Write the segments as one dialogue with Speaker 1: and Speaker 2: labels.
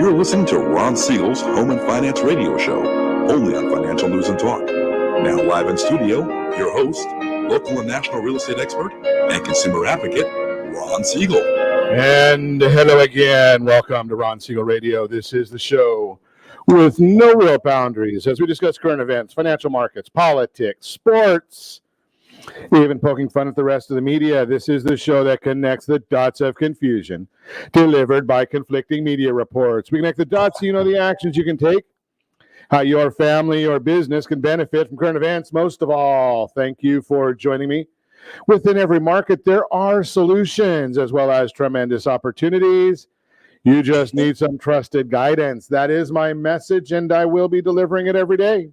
Speaker 1: You're listening to Ron Siegel's Home and Finance Radio Show, only on Financial News and Talk. Now live in studio, your host, local and national real estate expert and consumer advocate, Ron Siegel.
Speaker 2: And hello again. Welcome to Ron Siegel Radio. This is the show with no real boundaries as we discuss current events, financial markets, politics, sports, even poking fun at the rest of the media. This is the show that connects the dots of confusion delivered by conflicting media reports. We connect the dots so you know the actions you can take, how your family or business can benefit from current events. Most of all, thank you for joining me. Within every market, there are solutions as well as tremendous opportunities. You just need some trusted guidance. That is my message, and I will be delivering it every day.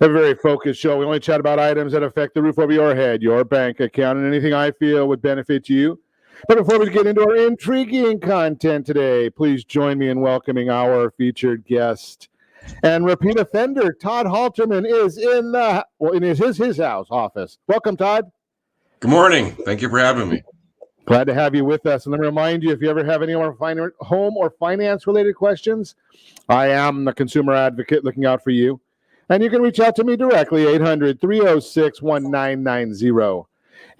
Speaker 2: A very focused show. We only chat about items that affect the roof over your head, your bank account, and anything I feel would benefit you. But before we get into our intriguing content today, please join me in welcoming our featured guest and repeat offender. Todd Halterman is in his house office. Welcome, Todd.
Speaker 3: Good morning. Thank you for having me.
Speaker 2: Glad to have you with us. And let me remind you, if you ever have any more home or finance-related questions, I am the consumer advocate looking out for you. And you can reach out to me directly, 800-306-1990.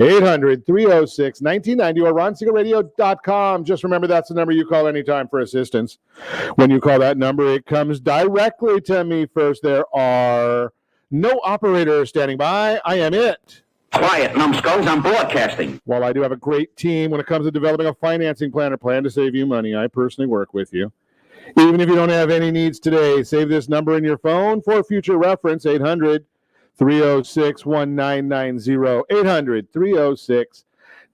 Speaker 2: 800-306-1990 or ronsiegelradio.com. Just remember that's the number you call anytime for assistance. When you call that number, it comes directly to me first. There are no operators standing by. I am it.
Speaker 4: Quiet, numbskulls, I'm broadcasting.
Speaker 2: While I do have a great team when it comes to developing a financing plan or plan to save you money, I personally work with you. Even if you don't have any needs today, save this number in your phone for future reference, 800-306-1990,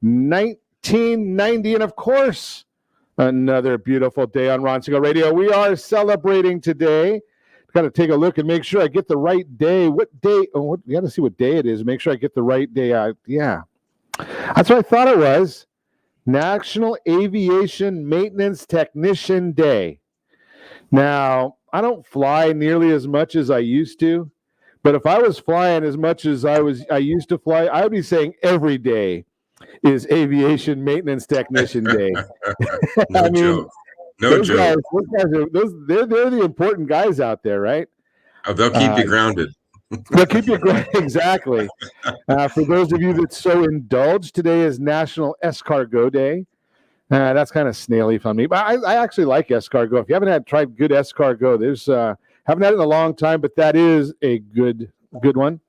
Speaker 2: 800-306-1990. And of course, another beautiful day on Ron Siegel Radio. We are celebrating today. Got to take a look and make sure I get the right day. What day? Oh, we got to see what day it is. Make sure I get the right day. Yeah, that's what I thought it was. National Aviation Maintenance Technician Day. Now, I don't fly nearly as much as I used to, but if I was flying as much as I used to fly, I would be saying every day is Aviation Maintenance Technician Day.
Speaker 3: No joke.
Speaker 2: Those guys they're the important guys out there, right?
Speaker 3: Oh, they'll keep you grounded.
Speaker 2: They'll keep you grounded, exactly. For those of you that so indulge, today is National Escargo Day. That's kind of snaily for me, but I actually like escargot. If you haven't tried good escargot, there's haven't had it in a long time, but that is a good one.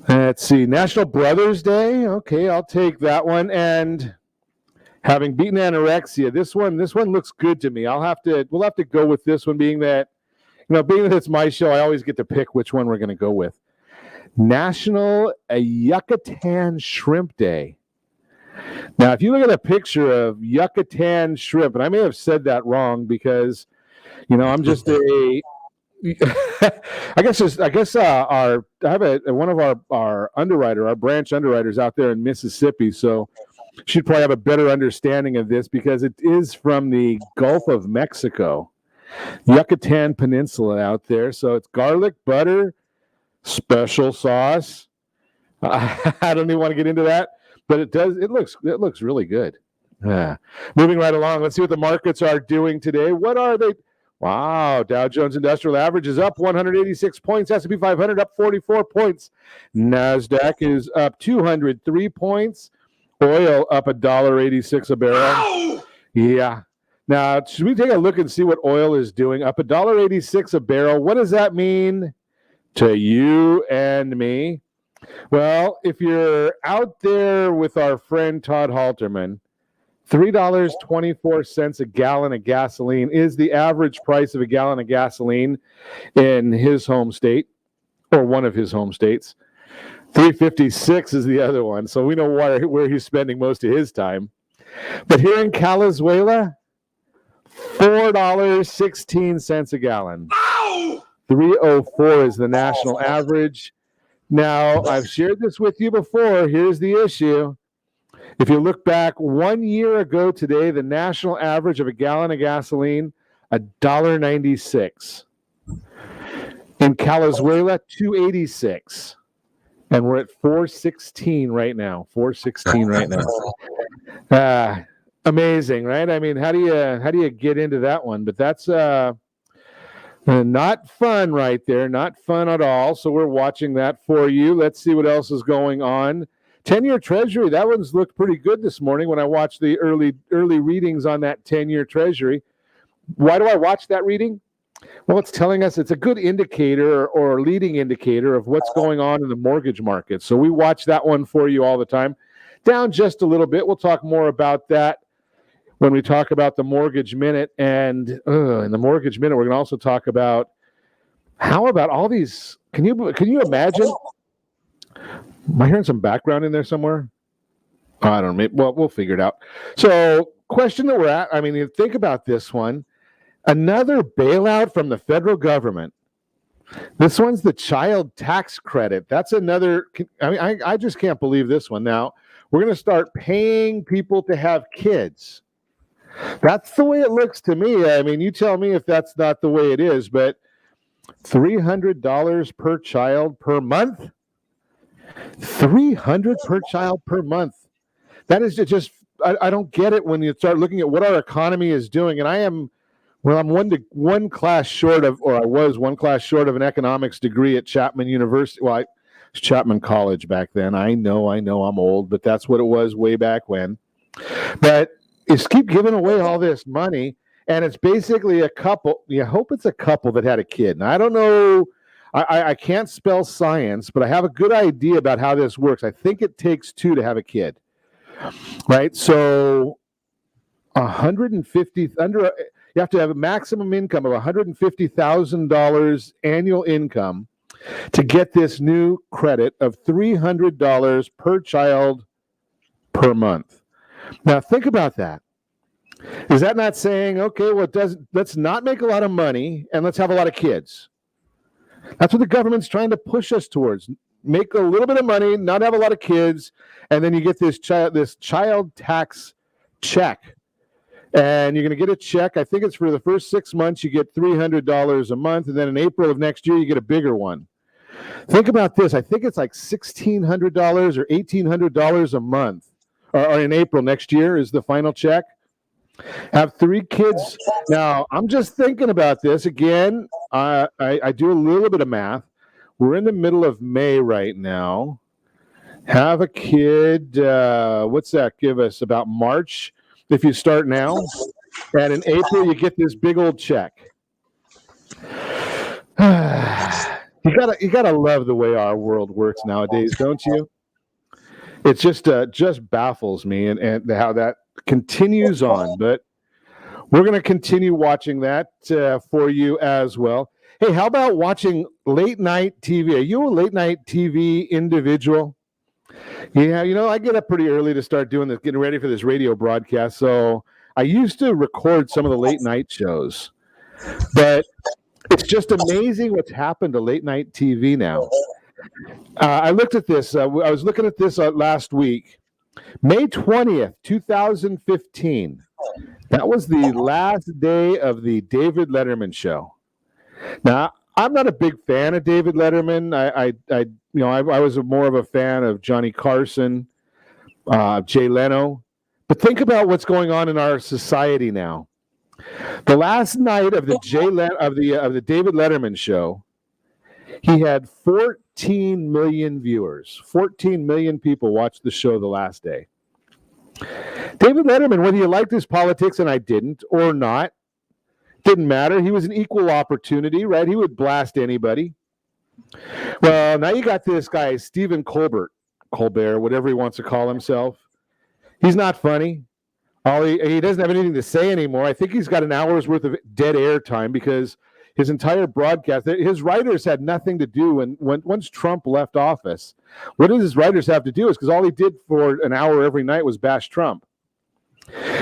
Speaker 2: Let's see, National Brothers Day. Okay, I'll take that one. And having beaten anorexia, this one looks good to me. We'll have to go with this one, being that it's my show, I always get to pick which one we're going to go with. National Yucatan Shrimp Day. Now, if you look at a picture of Yucatan shrimp, and I may have said that wrong because, I'm just one of our underwriter, our branch underwriters out there in Mississippi, so she'd probably have a better understanding of this because it is from the Gulf of Mexico, Yucatan Peninsula out there. So it's garlic, butter, special sauce. I don't even want to get into that. But it looks really good. Moving right along, let's see what the markets are doing today. What are they? Wow, Dow Jones Industrial Average is up 186 points. S&P 500 up 44 points. NASDAQ is up 203 points. Oil up $1.86 a barrel. Ow! Yeah. Now, should we take a look and see what oil is doing? Up $1.86 a barrel. What does that mean to you and me? Well, if you're out there with our friend Todd Halterman, $3.24 a gallon of gasoline is the average price of a gallon of gasoline in his home state, or one of his home states. $3.56 is the other one, so we know where he's spending most of his time. But here in Calizuela, $4.16 a gallon. Ow! $3.04 is the national average. Now, I've shared this with you before. Here's the issue. If you look back 1 year ago today, the national average of a gallon of gasoline, $1.96. In Calizuela, $2.86. And we're at $4.16 right now. $4.16 right now. Amazing, right? I mean, how do you get into that one? But that's not fun right there. Not fun at all. So we're watching that for you. Let's see what else is going on. 10-year Treasury, that one's looked pretty good this morning when I watched the early readings on that 10-year Treasury. Why do I watch that reading? Well, it's telling us it's a good indicator or leading indicator of what's going on in the mortgage market. So we watch that one for you all the time. Down just a little bit. We'll talk more about that when we talk about the Mortgage Minute. And in the Mortgage Minute, we're going to also talk about how about all these. Can you imagine? Am I hearing some background in there somewhere? I don't know. Well, we'll figure it out. So, question that we're at. I mean, you think about this one. Another bailout from the federal government. This one's the child tax credit. That's another. I mean, I just can't believe this one. Now, we're going to start paying people to have kids. That's the way it looks to me. I mean, you tell me if that's not the way it is, but $300 per child per month? $300 per child per month. That is just, I don't get it when you start looking at what our economy is doing. And I'm one class short of, or I was one class short of an economics degree at Chapman University. Well, it was Chapman College back then. I know I'm old, but that's what it was way back when. But it's keep giving away all this money, and it's basically a couple. You hope it's a couple that had a kid. And I don't know. I can't spell science, but I have a good idea about how this works. I think it takes two to have a kid, right? So, you have to have a maximum income of $150,000 annual income to get this new credit of $300 per child per month. Now, think about that. Is that not saying, okay, well, let's not make a lot of money and let's have a lot of kids? That's what the government's trying to push us towards. Make a little bit of money, not have a lot of kids, and then you get this child tax check. And you're going to get a check. I think it's for the first 6 months, you get $300 a month, and then in April of next year, you get a bigger one. Think about this. I think it's like $1,600 or $1,800 a month. Or in April next year is the final check. Have 3 kids. Now, I'm just thinking about this. Again, I do a little bit of math. We're in the middle of May right now. Have a kid. What's that give us? About March, if you start now. And in April, you get this big old check. You gotta love the way our world works nowadays, don't you? It just baffles me and how that continues on. But we're going to continue watching that for you as well. Hey, how about watching late night TV? Are you a late night TV individual? Yeah, I get up pretty early to start doing this, getting ready for this radio broadcast. So I used to record some of the late night shows, but it's just amazing what's happened to late night TV now. I looked at this. I was looking at this last week. May 20th, 2015. That was the last day of the David Letterman show. Now, I'm not a big fan of David Letterman. I was more of a fan of Johnny Carson, Jay Leno. But think about what's going on in our society now. The last night of the David Letterman show, he had 14 million viewers. 14 million people watched the show the last day. David Letterman, whether you liked his politics, and I didn't, or not, didn't matter. He was an equal opportunity, right? He would blast anybody. Well, now you got this guy, Stephen Colbert, whatever he wants to call himself. He's not funny. He doesn't have anything to say anymore. I think he's got an hour's worth of dead air time because his entire broadcast, his writers had nothing to do. And once Trump left office, what did his writers have to do? Is because all he did for an hour every night was bash Trump.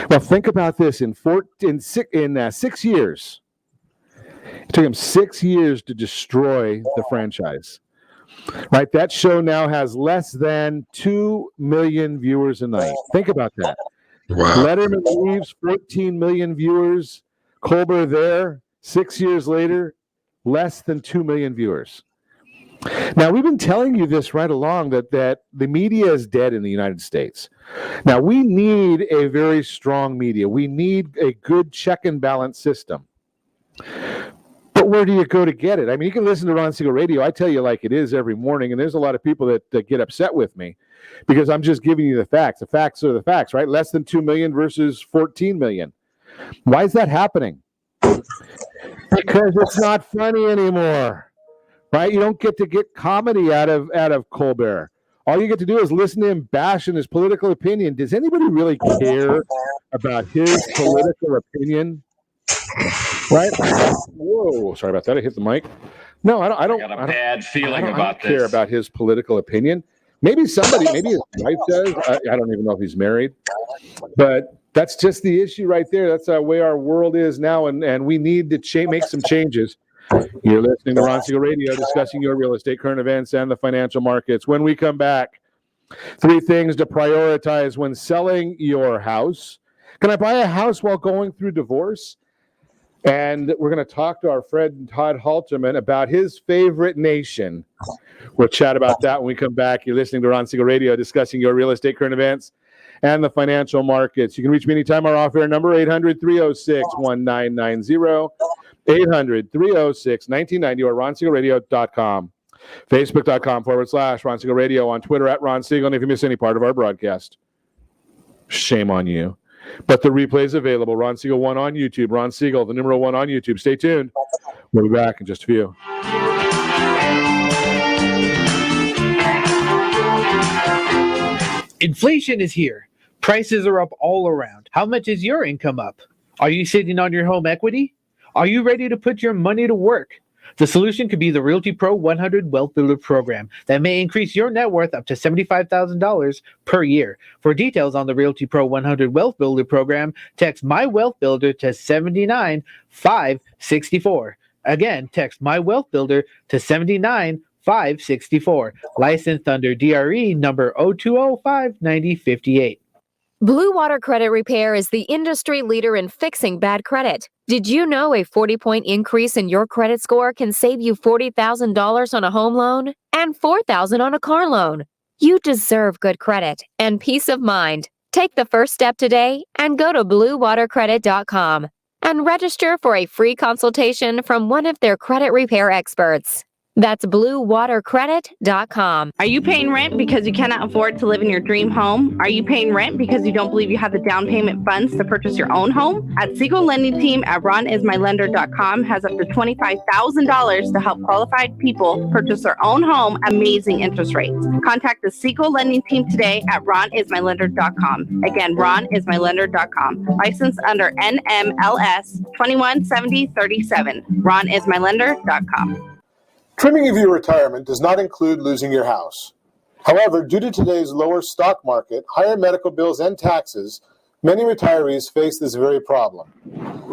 Speaker 2: Well, think about this. In 6 years, it took him 6 years to destroy the franchise. Right? That show now has less than 2 million viewers a night. Think about that.
Speaker 3: Wow.
Speaker 2: Letterman leaves, 14 million viewers. Colbert there, 6 years later, less than 2 million viewers. Now, we've been telling you this right along, that the media is dead in the United States. Now, we need a very strong media. We need a good check and balance system. But where do you go to get it? I mean, you can listen to Ron Siegel Radio. I tell you like it is every morning, and there's a lot of people that get upset with me because I'm just giving you the facts. The facts are the facts, right? Less than 2 million versus 14 million. Why is that happening? Because it's not funny anymore, right? You don't get to get comedy out of Colbert. All you get to do is listen to him bash in his political opinion. Does anybody really care about his political opinion? Right? Whoa! Sorry about that. I hit the mic. No, I don't.
Speaker 5: I got a bad feeling about this.
Speaker 2: I don't care about his political opinion. Maybe his wife does. I don't even know if he's married. But that's just the issue right there. That's the way our world is now, and we need to make some changes. You're listening to Ron Siegel Radio, discussing your real estate, current events, and the financial markets. When we come back, 3 things to prioritize when selling your house. Can I buy a house while going through divorce? And we're going to talk to our friend Todd Halterman about his favorite nation. We'll chat about that when we come back. You're listening to Ron Siegel Radio, discussing your real estate, current events, and the financial markets. You can reach me anytime. Our off-air number, 800-306-1990, 800-306-1990, or ronsiegelradio.com, facebook.com/Ron Siegel Radio, on Twitter @Ron Siegel. And if you miss any part of our broadcast, shame on you. But the replay is available. Ron Siegel 1 on YouTube. Ron Siegel, the number 1 on YouTube. Stay tuned. We'll be back in just a few.
Speaker 6: Inflation is here. Prices are up all around. How much is your income up? Are you sitting on your home equity? Are you ready to put your money to work? The solution could be the Realty Pro 100 Wealth Builder program that may increase your net worth up to $75,000 per year. For details on the Realty Pro 100 Wealth Builder program, text My Wealth Builder to 79564. Again, text My Wealth Builder to 79564. Licensed under DRE number 02059058.
Speaker 7: Blue Water Credit Repair is the industry leader in fixing bad credit. Did you know a 40-point increase in your credit score can save you $40,000 on a home loan and $4,000 on a car loan? You deserve good credit and peace of mind. Take the first step today and go to bluewatercredit.com and register for a free consultation from one of their credit repair experts. That's bluewatercredit.com.
Speaker 8: Are you paying rent because you cannot afford to live in your dream home? Are you paying rent because you don't believe you have the down payment funds to purchase your own home? At Siegel Lending Team at ronismylender.com has up to $25,000 to help qualified people purchase their own home, amazing interest rates. Contact the Siegel Lending Team today at ronismylender.com. Again, ronismylender.com. Licensed under NMLS 217037. ronismylender.com.
Speaker 9: Trimming of your retirement does not include losing your house. However, due to today's lower stock market, higher medical bills, and taxes, many retirees face this very problem.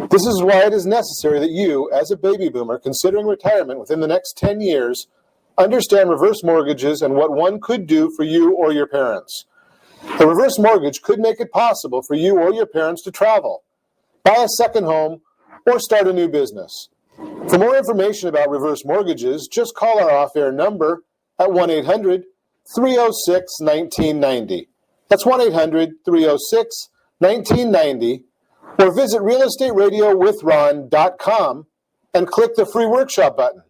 Speaker 9: This is why it is necessary that you, as a baby boomer considering retirement within the next 10 years, understand reverse mortgages and what one could do for you or your parents. A reverse mortgage could make it possible for you or your parents to travel, buy a second home, or start a new business. For more information about reverse mortgages, just call our off-air number at 1-800-306-1990. That's 1-800-306-1990, or visit realestatewithron.com and click the free workshop button.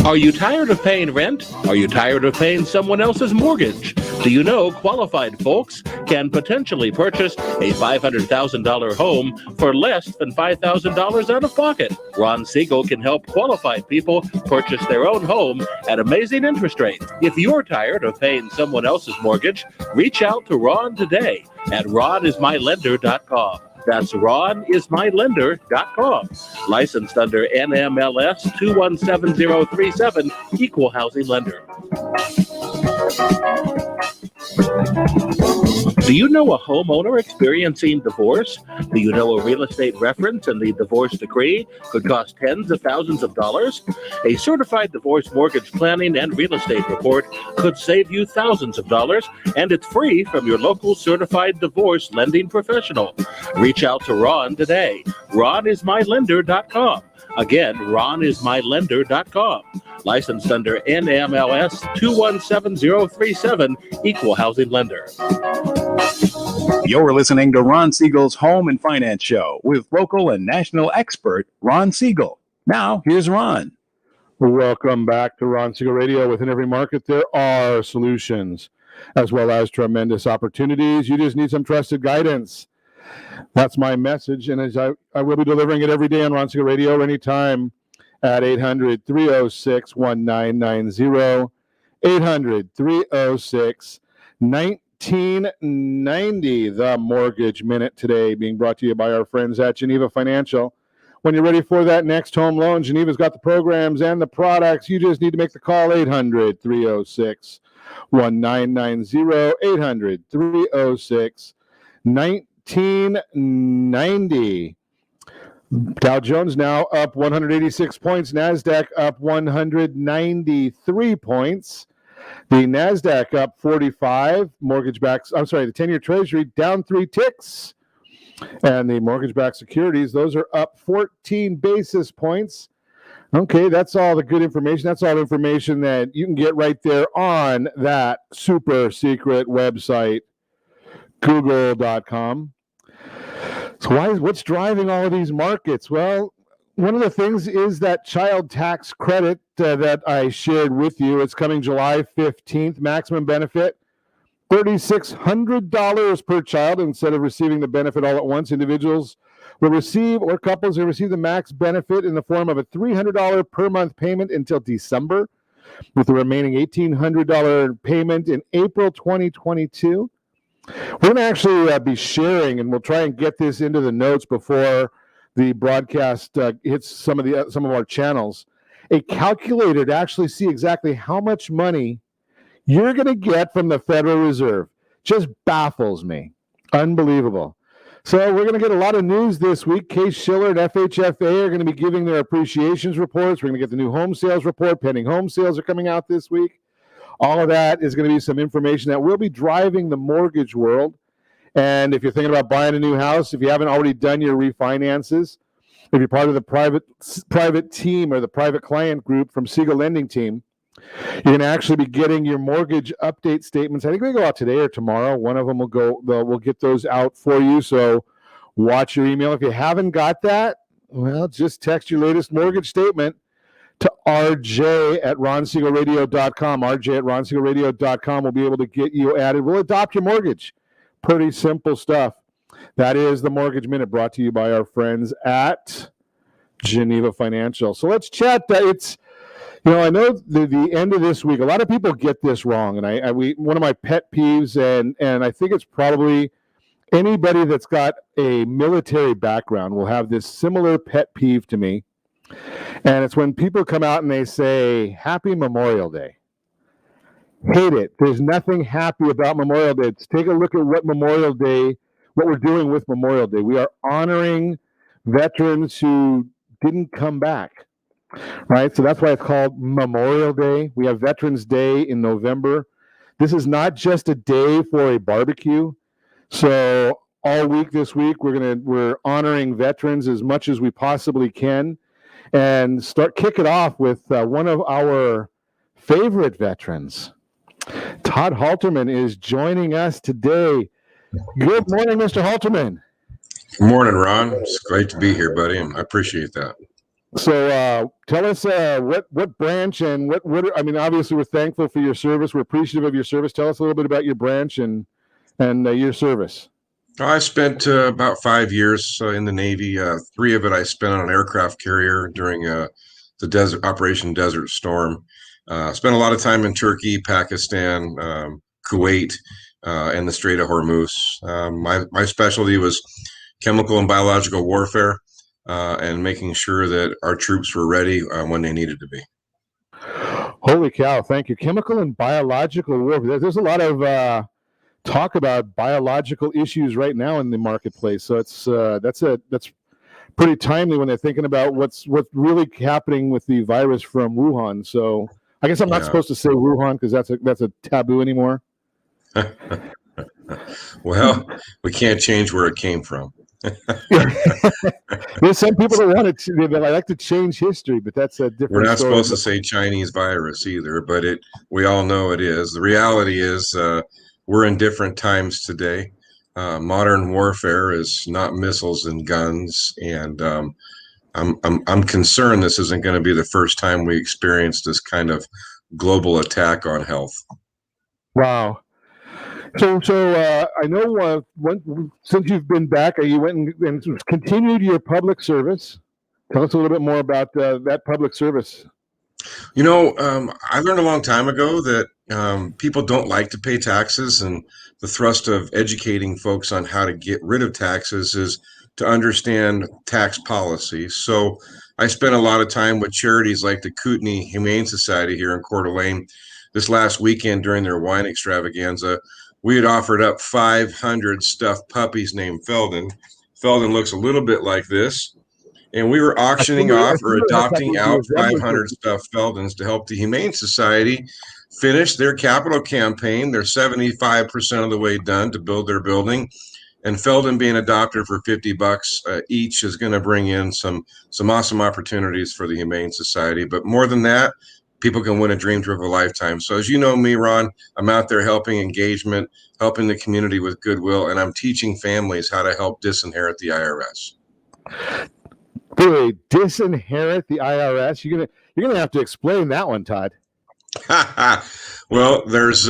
Speaker 10: Are you tired of paying rent? Are you tired of paying someone else's mortgage? Do you know qualified folks can potentially purchase a $500,000 home for less than $5,000 out of pocket? Ron Siegel can help qualified people purchase their own home at amazing interest rates. If you're tired of paying someone else's mortgage, reach out to Ron today at ronismylender.com. That's ronismylender.com. Licensed under NMLS 217037, Equal Housing Lender. Do you know a homeowner experiencing divorce? Do you know a real estate reference and the divorce decree could cost tens of thousands of dollars? A certified divorce mortgage planning and real estate report could save you thousands of dollars, and it's free from your local certified divorce lending professional. Reach out to Ron today. ronismylender.com. Again, ronismylender.com. Licensed under NMLS 217037, Equal Housing Lender.
Speaker 11: You're listening to Ron Siegel's Home and Finance Show with local and national expert Ron Siegel. Now, here's Ron.
Speaker 2: Welcome back to Ron Siegel Radio. Within every market, there are solutions as well as tremendous opportunities. You just need some trusted guidance. That's my message, and as I will be delivering it every day on Ron Siegel Radio anytime at 800-306-1990, 800-306-1990. The Mortgage Minute today being brought to you by our friends at Geneva Financial. When you're ready for that next home loan, Geneva's got the programs and the products. You just need to make the call, 800-306-1990, 800-306-1990. Dow Jones now up 186 points. NASDAQ up 193 points. The NASDAQ up 45. The 10-year Treasury down 3 ticks. And the mortgage-backed securities, those are up 14 basis points. Okay, that's all the good information. That's all the information that you can get right there on that super secret website, google.com. So what's driving all of these markets? Well, one of the things is that child tax credit that I shared with you. It's coming July 15th, maximum benefit. $3,600 per child instead of receiving the benefit all at once. Individuals will receive, or couples will receive, the max benefit in the form of a $300 per month payment until December, with the remaining $1,800 payment in April 2022. We're going to actually be sharing, and we'll try and get this into the notes before the broadcast hits some of our channels, a calculator to actually see exactly how much money you're going to get from the Federal Reserve. Just baffles me. Unbelievable. So we're going to get a lot of news this week. Case Shiller and FHFA are going to be giving their appreciations reports. We're going to get the new home sales report. Pending home sales are coming out this week. All of that is going to be some information that will be driving the mortgage world. And if you're thinking about buying a new house, if you haven't already done your refinances, if you're part of the private team or the private client group from Siegel Lending Team, you're going to actually be getting your mortgage update statements. I think they go out today or tomorrow. One of them will go. We'll get those out for you. So watch your email. If you haven't got that, well, just text your latest mortgage statement to rj@ronsiegelradio.com. rj@ronsiegelradio.com will be able to get you added. We'll adopt your mortgage. Pretty simple stuff. That is the Mortgage Minute, brought to you by our friends at Geneva Financial. So let's chat. I know the end of this week, a lot of people get this wrong, and one of my pet peeves, and I think it's probably anybody that's got a military background will have this similar pet peeve to me, and it's when people come out and they say, Happy Memorial Day. Hate it. There's nothing happy about Memorial Day. Let's take a look at what we're doing with Memorial Day. We are honoring veterans who didn't come back. Right, so that's why it's called Memorial Day. We have Veterans Day in November. This is not just a day for a barbecue. So all week this week, we're honoring veterans as much as we possibly can, and kick it off with one of our favorite veterans. Todd Halterman is joining us today. Good morning, Mr. Halterman.
Speaker 3: Good morning, Ron. It's great to be here, buddy, and I appreciate that.
Speaker 2: So tell us what branch and what obviously we're thankful for your service. We're appreciative of your service. Tell us a little bit about your branch and your service.
Speaker 3: I spent about 5 years in the Navy. 3 of it I spent on an aircraft carrier during the Operation Desert Storm. Spent a lot of time in Turkey, Pakistan, Kuwait, and the Strait of Hormuz. My specialty was chemical and biological warfare. And making sure that our troops were ready when they needed to be.
Speaker 2: Holy cow! Thank you. Chemical and biological warfare. There's a lot of talk about biological issues right now in the marketplace. So that's pretty timely when they're thinking about what's really happening with the virus from Wuhan. So I guess I'm not supposed to say Wuhan because that's a taboo anymore.
Speaker 3: Well, we can't change where it came from.
Speaker 2: There's some people that want to, they like to change history, but that's a different
Speaker 3: We're not
Speaker 2: story.
Speaker 3: supposed to say Chinese virus either, but we all know it is. The reality is we're in different times today. Modern warfare is not missiles and guns, and I'm concerned this isn't going to be the first time we experience this kind of global attack on health.
Speaker 2: Wow. So I know since you've been back, you went and continued your public service. Tell us a little bit more about that public service.
Speaker 3: You know, I learned a long time ago that people don't like to pay taxes, and the thrust of educating folks on how to get rid of taxes is to understand tax policy. So I spent a lot of time with charities like the Kootenai Humane Society here in Coeur d'Alene. This last weekend during their wine extravaganza, we had offered up 500 stuffed puppies named Felden. Felden looks a little bit like this. And we were auctioning off or adopting out 500 stuffed Feldens to help the Humane Society finish their capital campaign. They're 75% of the way done to build their building. And Felden being adopted for $50 each is going to bring in some awesome opportunities for the Humane Society. But more than that, people can win a dream trip of a lifetime. So as you know me, Ron, I'm out there helping engagement, helping the community with goodwill, and I'm teaching families how to help disinherit the IRS.
Speaker 2: Boy, disinherit the IRS. You're gonna have to explain that one, Todd.
Speaker 3: Well, there's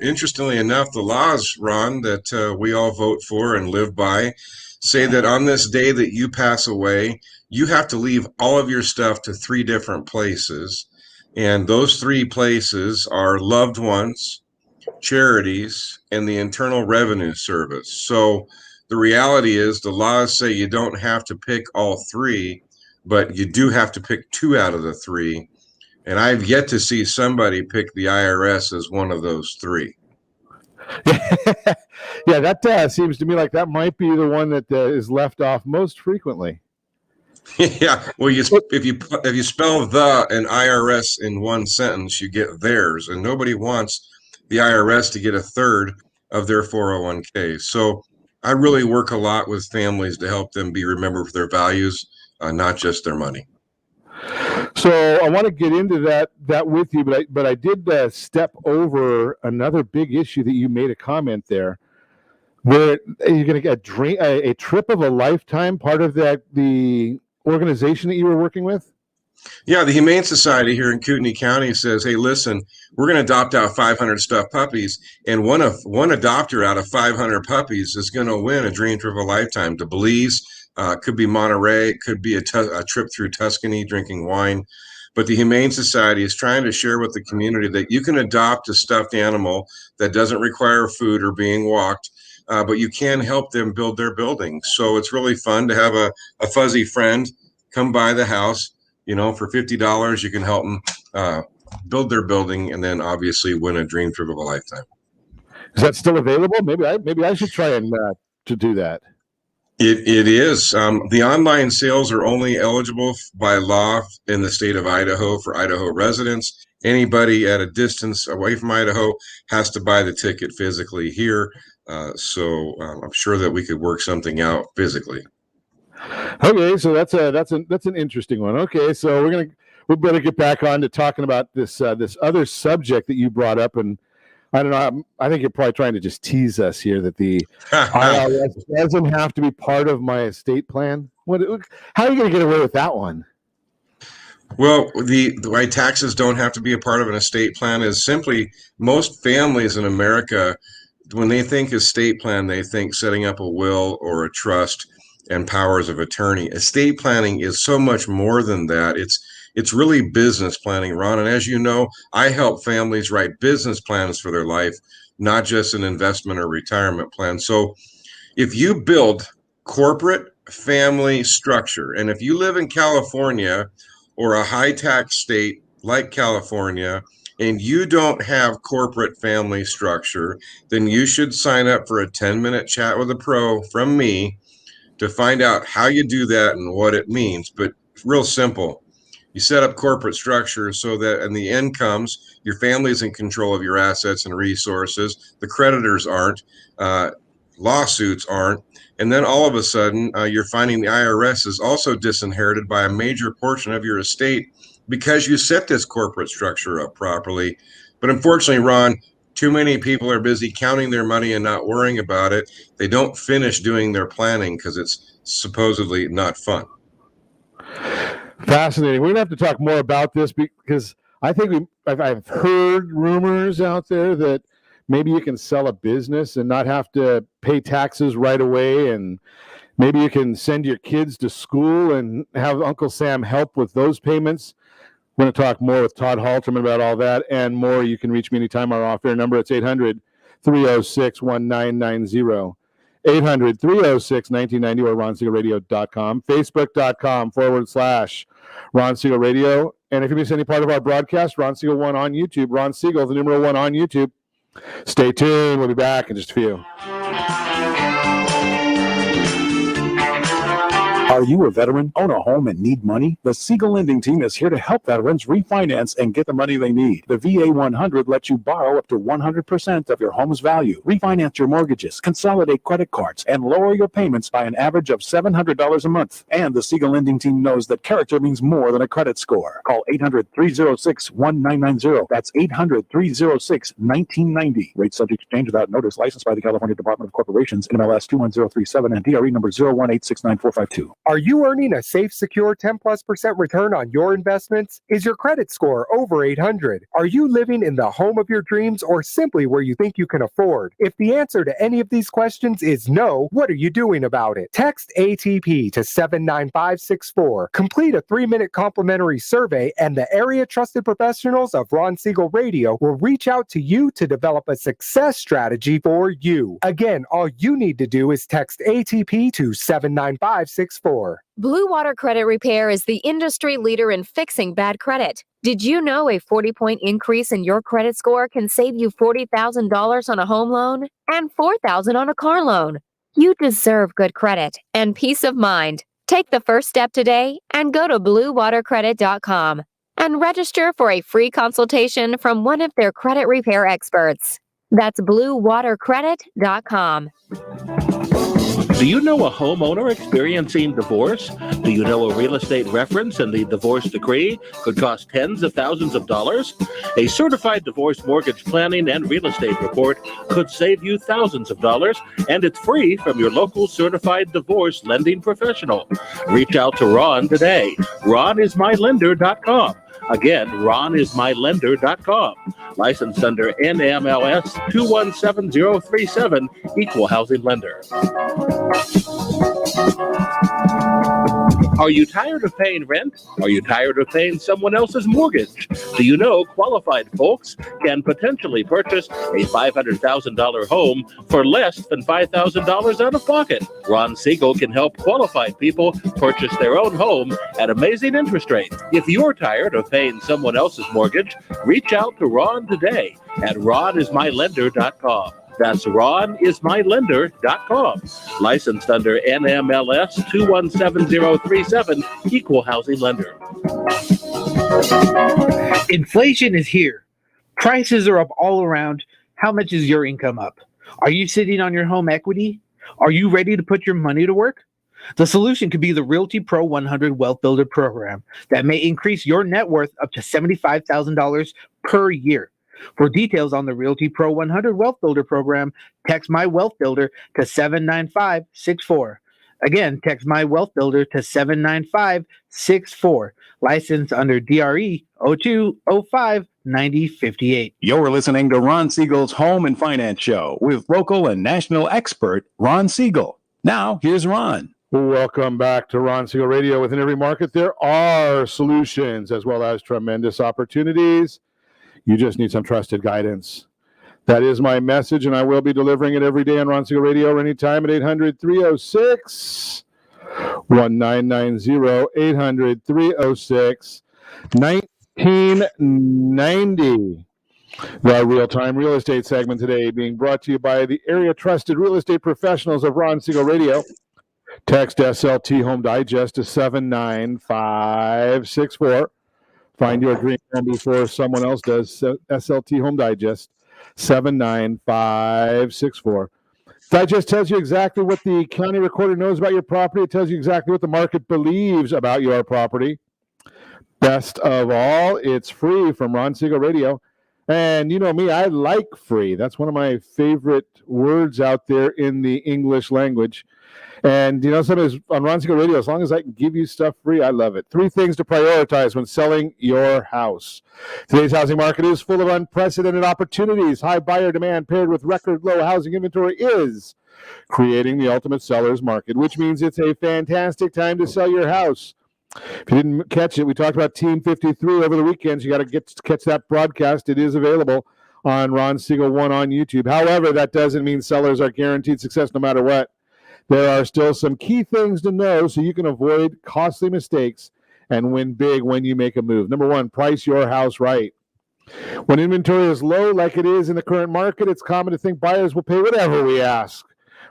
Speaker 3: interestingly enough, the laws, Ron, that we all vote for and live by say that on this day that you pass away, you have to leave all of your stuff to 3 different places. And those 3 places are loved ones, charities, and the Internal Revenue Service. So the reality is the laws say you don't have to pick all 3, but you do have to pick 2 out of the 3. And I've yet to see somebody pick the IRS as one of those 3.
Speaker 2: Yeah, that seems to me like that might be the one that is left off most frequently.
Speaker 3: Yeah, well, if you spell the and IRS in one sentence, you get theirs, and nobody wants the IRS to get a third of their 401k. So I really work a lot with families to help them be remembered for their values, not just their money.
Speaker 2: So I want to get into that with you, but I did step over another big issue that you made a comment there, where you're going to get a trip of a lifetime, part of the organization that you were working with.
Speaker 3: Yeah, the Humane Society here in Kootenai County says, hey, listen, we're going to adopt out 500 stuffed puppies, and one adopter out of 500 puppies is going to win a dream trip of a lifetime to Belize. Could be Monterey, could be a trip through Tuscany drinking wine. But the Humane Society is trying to share with the community that you can adopt a stuffed animal that doesn't require food or being walked, but you can help them build their building. So it's really fun to have a fuzzy friend come by the house. You know, for $50, you can help them build their building and then obviously win a dream trip of a lifetime.
Speaker 2: Is that still available? Maybe I should try and to do that.
Speaker 3: It is. The online sales are only eligible by law in the state of Idaho for Idaho residents. Anybody at a distance away from Idaho has to buy the ticket physically here. So I'm sure that we could work something out physically.
Speaker 2: Okay, so that's an interesting one. Okay, so we better get back on to talking about this other subject that you brought up, and I don't know. I think you're probably trying to just tease us here that the IRS doesn't have to be part of my estate plan. How are you going to get away with that one?
Speaker 3: Well, the why taxes don't have to be a part of an estate plan is simply most families in America, when they think estate plan, they think setting up a will or a trust and powers of attorney. Estate planning is so much more than that. It's really business planning, Ron. And as you know, I help families write business plans for their life, not just an investment or retirement plan. So if you build corporate family structure, and if you live in California or a high tax state like California, and you don't have corporate family structure, then you should sign up for a 10-minute chat with a pro from me to find out how you do that and what it means. But it's real simple. You set up corporate structure so that in the end comes, your family's in control of your assets and resources. The creditors aren't. lawsuits aren't. And then all of a sudden, you're finding the IRS is also disinherited by a major portion of your estate because you set this corporate structure up properly. But unfortunately, Ron, too many people are busy counting their money and not worrying about it. They don't finish doing their planning because it's supposedly not fun.
Speaker 2: Fascinating. We're going to have to talk more about this because I think I've heard rumors out there that maybe you can sell a business and not have to pay taxes right away, and maybe you can send your kids to school and have Uncle Sam help with those payments. We're going to talk more with Todd Halterman about all that and more. You can reach me anytime. Our off-air number, it's 800-306-1990. 800-306-1990 or ronsiegelradio.com. Facebook.com/Ron Siegel Radio. And if you miss any part of our broadcast, Ron Siegel 1 on YouTube. Ron Siegel, the numeral 1 on YouTube. Stay tuned. We'll be back in just a few.
Speaker 11: Are you a veteran, own a home, and need money? The Siegel Lending Team is here to help veterans refinance and get the money they need. The VA 100 lets you borrow up to 100% of your home's value, refinance your mortgages, consolidate credit cards, and lower your payments by an average of $700 a month. And the Siegel Lending Team knows that character means more than a credit score. Call 800-306-1990. That's 800-306-1990. Rates subject to change without notice. Licensed by the California Department of Corporations, NMLS 21037, and DRE number 018694452.
Speaker 12: Are you earning a safe, secure 10+% return on your investments? Is your credit score over 800? Are you living in the home of your dreams or simply where you think you can afford? If the answer to any of these questions is no, what are you doing about it? Text ATP to 79564. Complete a 3-minute complimentary survey and the area trusted professionals of Ron Siegel Radio will reach out to you to develop a success strategy for you. Again, all you need to do is text ATP to 79564.
Speaker 7: Blue Water Credit Repair is the industry leader in fixing bad credit. Did you know a 40-point increase in your credit score can save you $40,000 on a home loan and $4,000 on a car loan? You deserve good credit and peace of mind. Take the first step today and go to bluewatercredit.com and register for a free consultation from one of their credit repair experts. That's bluewatercredit.com.
Speaker 10: Do you know a homeowner experiencing divorce? Do you know a real estate reference and the divorce decree could cost tens of thousands of dollars? A certified divorce mortgage planning and real estate report could save you thousands of dollars, and it's free from your local certified divorce lending professional. Reach out to Ron today. RonIsMyLender.com. Again, RonIsMyLender.com. Licensed under NMLS 217037, Equal Housing Lender. Are you tired of paying rent? Are you tired of paying someone else's mortgage? Do you know qualified folks can potentially purchase a $500,000 home for less than $5,000 out of pocket? Ron Siegel can help qualified people purchase their own home at amazing interest rates. If you're tired of paying someone else's mortgage, reach out to Ron today at RonIsMyLender.com. That's RonIsMyLender.com. Licensed under NMLS 217037, Equal Housing Lender.
Speaker 6: Inflation is here. Prices are up all around. How much is your income up? Are you sitting on your home equity? Are you ready to put your money to work? The solution could be the Realty Pro 100 Wealth Builder program that may increase your net worth up to $75,000 per year. For details on the Realty Pro 100 Wealth Builder program, text My Wealth Builder to 79564. Again, text My Wealth Builder to 79564. Licensed under DRE 02059058.
Speaker 11: You're listening to Ron Siegel's Home and Finance Show with local and national expert Ron Siegel. Now, here's Ron.
Speaker 2: Welcome back to Ron Siegel Radio. Within every market, there are solutions as well as tremendous opportunities. You just need some trusted guidance. That is my message, and I will be delivering it every day on Ron Siegel Radio or anytime at 800-306-1990, 800-306-1990. The real-time real estate segment today being brought to you by the area-trusted real estate professionals of Ron Siegel Radio. Text SLT Home Digest to 79564. Find your dream home before someone else does. SLT Home Digest, 79564. Digest tells you exactly what the county recorder knows about your property. It tells you exactly what the market believes about your property. Best of all, it's free from Ron Siegel Radio. And you know me, I like free. That's one of my favorite words out there in the English language. And, you know, sometimes on Ron Siegel Radio, as long as I can give you stuff free, I love it. 3 things to prioritize when selling your house. Today's housing market is full of unprecedented opportunities. High buyer demand paired with record low housing inventory is creating the ultimate seller's market, which means it's a fantastic time to sell your house. If you didn't catch it, we talked about Team 53 over the weekends. You got to catch that broadcast. It is available on Ron Siegel 1 on YouTube. However, that doesn't mean sellers are guaranteed success no matter what. There are still some key things to know so you can avoid costly mistakes and win big when you make a move. Number 1, price your house right. When inventory is low, like it is in the current market, it's common to think buyers will pay whatever we ask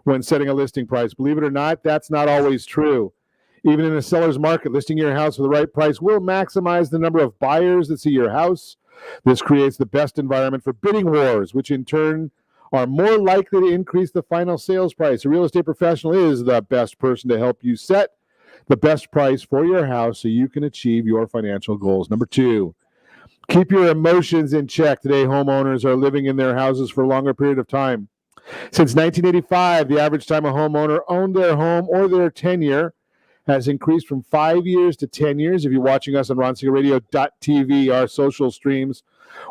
Speaker 2: when setting a listing price. Believe it or not, that's not always true. Even in a seller's market, listing your house for the right price will maximize the number of buyers that see your house. This creates the best environment for bidding wars, which in turn are more likely to increase the final sales price. A real estate professional is the best person to help you set the best price for your house so you can achieve your financial goals. Number 2, keep your emotions in check. Today, homeowners are living in their houses for a longer period of time. Since 1985, the average time a homeowner owned their home or their tenure has increased from 5 years to 10 years. If you're watching us on RonSiegelRadio.tv, our social streams,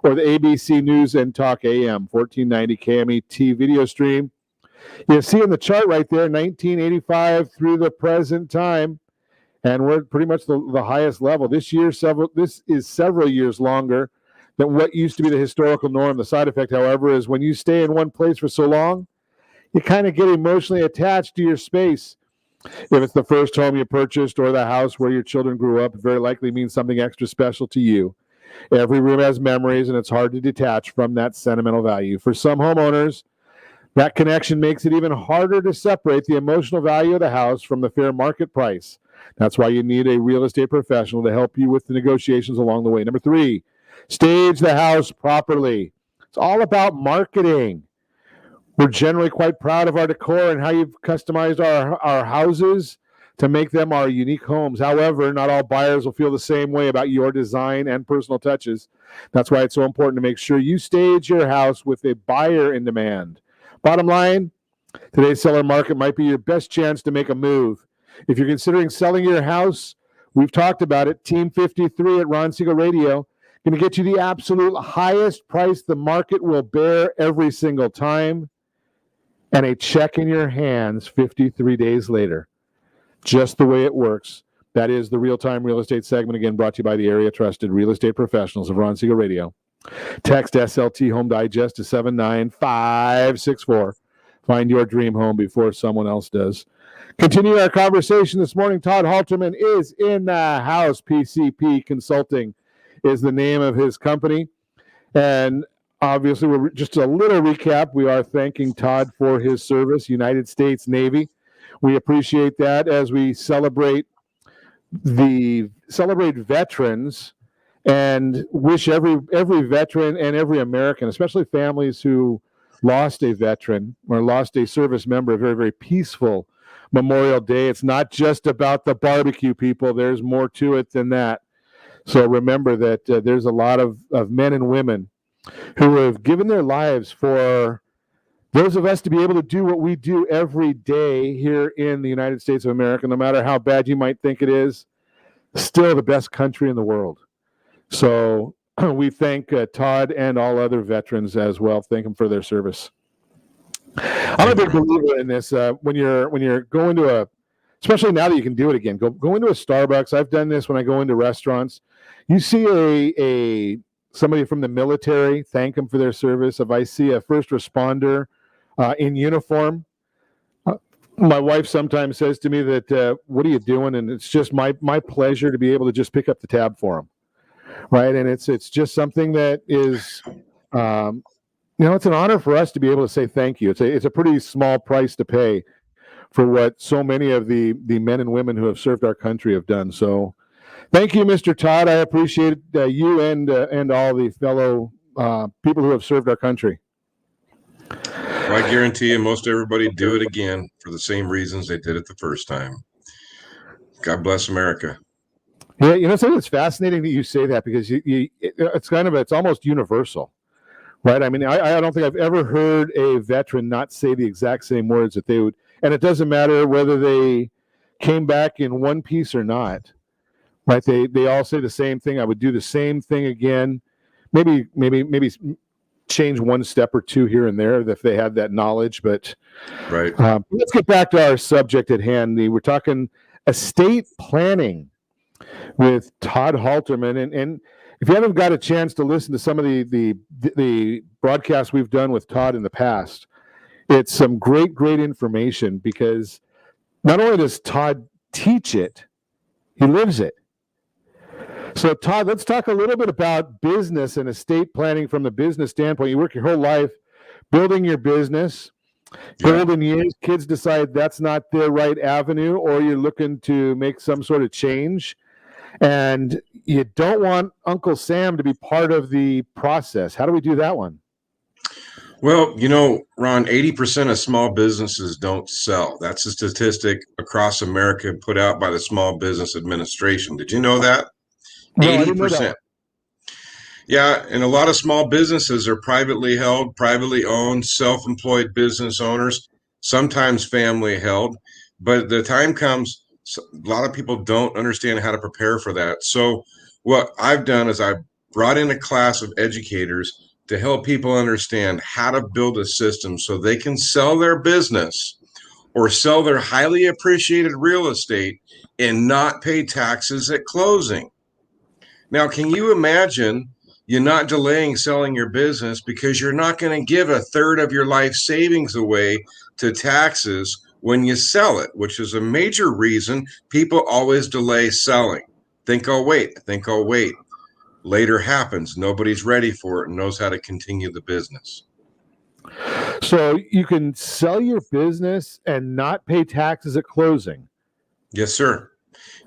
Speaker 2: or the ABC News and Talk AM 1490 KMET video stream, you see in the chart right there, 1985 through the present time, and we're pretty much the highest level. This is several years longer than what used to be the historical norm. The side effect, however, is when you stay in one place for so long, you kind of get emotionally attached to your space. If it's the first home you purchased or the house where your children grew up, it very likely means something extra special to you. Every room has memories, and it's hard to detach from that sentimental value. For some homeowners, that connection makes it even harder to separate the emotional value of the house from the fair market price. That's why you need a real estate professional to help you with the negotiations along the way. Number 3, stage the house properly. It's all about marketing. We're generally quite proud of our decor and how you've customized our houses to make them our unique homes. However, not all buyers will feel the same way about your design and personal touches. That's why it's so important to make sure you stage your house with a buyer in demand. Bottom line, today's seller market might be your best chance to make a move. If you're considering selling your house, we've talked about it, Team 53 at Ron Siegel Radio, going to get you the absolute highest price the market will bear every single time, and a check in your hands 53 days later. Just the way it works. That is the real-time real estate segment, again, brought to you by the area-trusted real estate professionals of Ron Siegel Radio. Text SLT Home Digest to 79564. Find your dream home before someone else does. Continue our conversation this morning. Todd Halterman is in the house. PCP Consulting is the name of his company. And obviously, we're just a little recap. We are thanking Todd for his service, United States Navy. We appreciate that as we celebrate veterans and wish every veteran and every American, especially families who lost a veteran or lost a service member, a very, very peaceful Memorial Day. It's not just about the barbecue, people. There's more to it than that. So remember that there's a lot of men and women who have given their lives for those of us to be able to do what we do every day here in the United States of America, no matter how bad you might think it is, still the best country in the world. So we thank Todd and all other veterans as well. Thank them for their service. I'm a big believer in this. When you're going to especially now that you can do it again, go into a Starbucks. I've done this when I go into restaurants. You see somebody from the military, thank them for their service. If I see a first responder in uniform, my wife sometimes says to me that, what are you doing? And it's just my pleasure to be able to just pick up the tab for them. Right. And it's just something that is, it's an honor for us to be able to say thank you. It's a pretty small price to pay for what so many of the men and women who have served our country have done. So thank you, Mr. Todd. I appreciate you and all the fellow people who have served our country.
Speaker 3: Well, I guarantee you most everybody do it again for the same reasons they did it the first time. God bless America.
Speaker 2: Yeah, something that's fascinating that you say that, because it's almost universal, right? I mean, I don't think I've ever heard a veteran not say the exact same words that they would, and it doesn't matter whether they came back in one piece or not, right? They all say the same thing. I would do the same thing again, maybe change one step or two here and there if they had that knowledge. But
Speaker 3: right,
Speaker 2: let's get back to our subject at hand. We're talking estate planning with Todd Halterman, and if you haven't got a chance to listen to some of the broadcasts we've done with Todd in the past, it's some great information, because not only does Todd teach it, he lives it. So Todd, let's talk a little bit about business and estate planning from the business standpoint. You work your whole life building your business. Golden years, kids decide that's not the right avenue, or you're looking to make some sort of change, and you don't want Uncle Sam to be part of the process. How do we do that one?
Speaker 3: Well, Ron, 80% of small businesses don't sell. That's a statistic across America put out by the Small Business Administration. Did you know that?
Speaker 2: No,
Speaker 3: 80%.
Speaker 2: I didn't know that.
Speaker 3: Yeah, and a lot of small businesses are privately held, privately owned, self-employed business owners, sometimes family held. But the time comes, a lot of people don't understand how to prepare for that. So what I've done is I've brought in a class of educators to help people understand how to build a system so they can sell their business or sell their highly appreciated real estate and not pay taxes at closing. Now, can you imagine you're not delaying selling your business because you're not going to give a third of your life savings away to taxes when you sell it, which is a major reason people always delay selling. Think I'll wait. Later happens. Nobody's ready for it and knows how to continue the business.
Speaker 2: So you can sell your business and not pay taxes at closing?
Speaker 3: Yes, sir.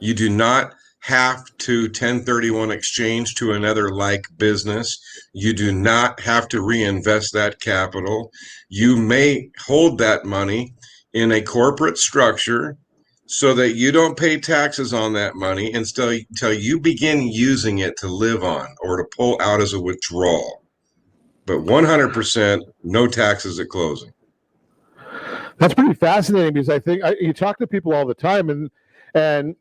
Speaker 3: You do not have to 1031 exchange to another like business. You do not have to reinvest that capital. You may hold that money in a corporate structure so that you don't pay taxes on that money until you begin using it to live on or to pull out as a withdrawal. But 100% no taxes at closing.
Speaker 2: That's pretty fascinating, because I think you talk to people all the time, and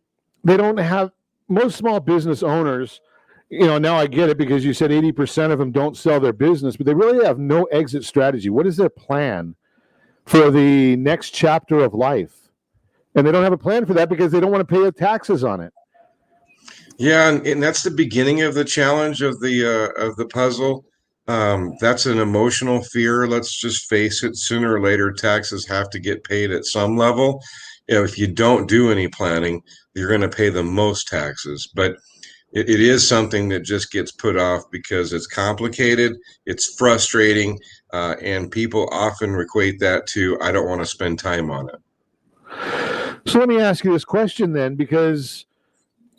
Speaker 2: they don't have, most small business owners, now I get it, because you said 80% of them don't sell their business, but they really have no exit strategy. What is their plan for the next chapter of life? And they don't have a plan for that because they don't want to pay the taxes on it.
Speaker 3: Yeah, and that's the beginning of the challenge of the puzzle. That's an emotional fear. Let's just face it, sooner or later, taxes have to get paid at some level. If you don't do any planning, you're going to pay the most taxes. But it is something that just gets put off because it's complicated, it's frustrating, and people often equate that to, I don't want to spend time on it.
Speaker 2: So let me ask you this question then, because